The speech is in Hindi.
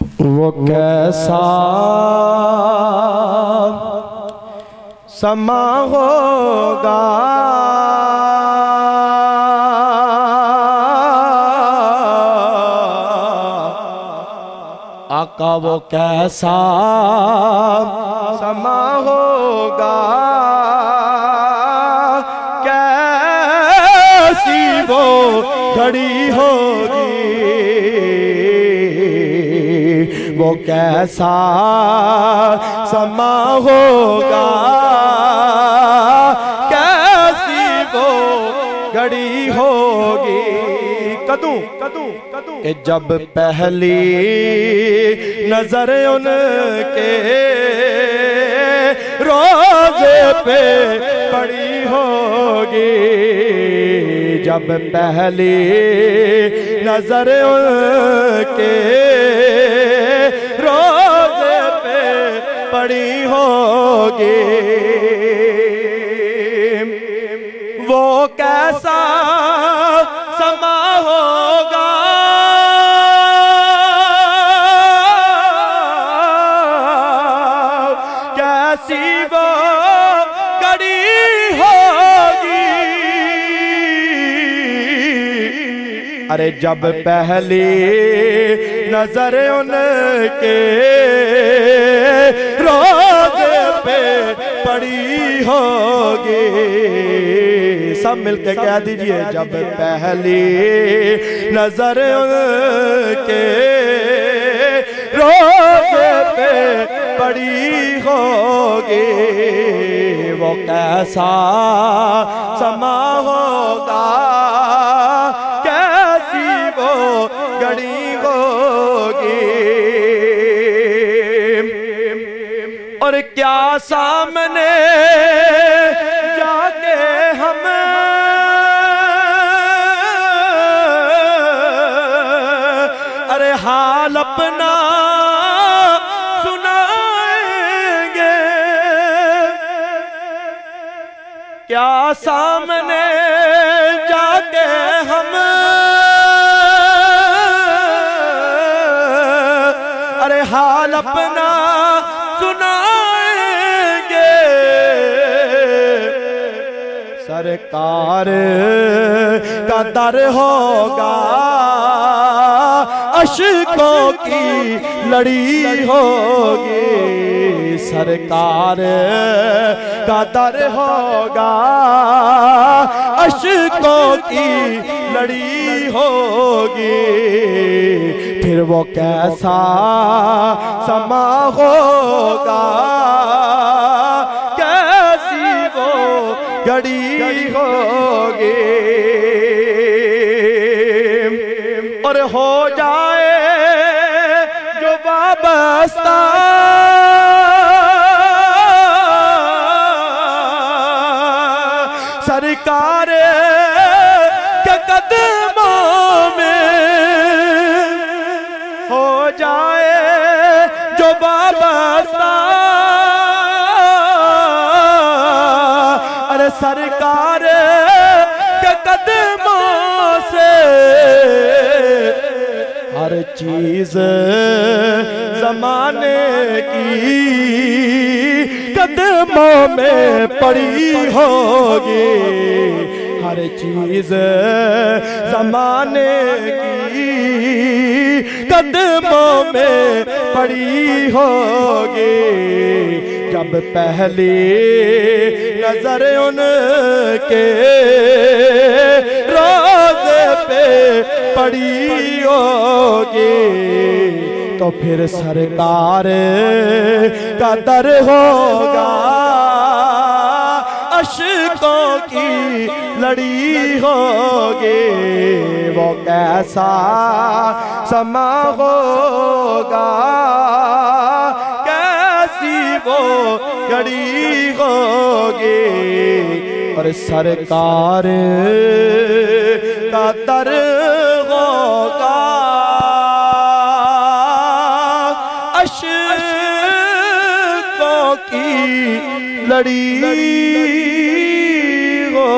वो कैसा समा होगा आका, वो कैसा समा होगा, कैसी वो घड़ी होगी, वो कैसा समा होगा, कैसी वो घड़ी होगी। कदू कदू कदू कि जब पहली नजर उनके रोज़े पे पड़ी होगी, जब पहली नजर उनके रोज़े पे पड़ी होगी, वो कैसा समा होगा, कैसी वो घड़ी होगी। अरे जब पहली नजर उनके रोज़े पे पड़ी होगी, सब मिलके कह दीजिए, जब पहली नजर उनके रोज़े पे पड़ी होगी, वो कैसा समा होगा, कैसी वो घड़ी होगी। और क्या सामने जाके हम अरे हाल अपना सुनाएंगे, क्या सामने जाके हम अरे हाल अपना सुनाएंगे, सरकार का दर होगा, अशकों की लड़ी होगी, सरकार का दर होगा, अशकों की लड़ी होगी, फिर वो कैसा समा होगा, कैसी वो घड़ी होगी। और हो जाए जो वाबस्ता सरकार के कदमों में, हो जाए जो वाबस्ता अरे सरकार के कदमों से, हर चीज जमाने की कदमों में पड़ी होगी, हर चीज जमाने की कदमों में पड़ी होगी, जब पहली नजर उनके रोज़े पे पड़ी होगी, तो फिर सरकार का दर होगा, अशकों की लड़ी होगी, वो कैसा समा होगा, कैसी वो घड़ी होगी। और सरकार का दर होगा, अशकों की लड़ी हो।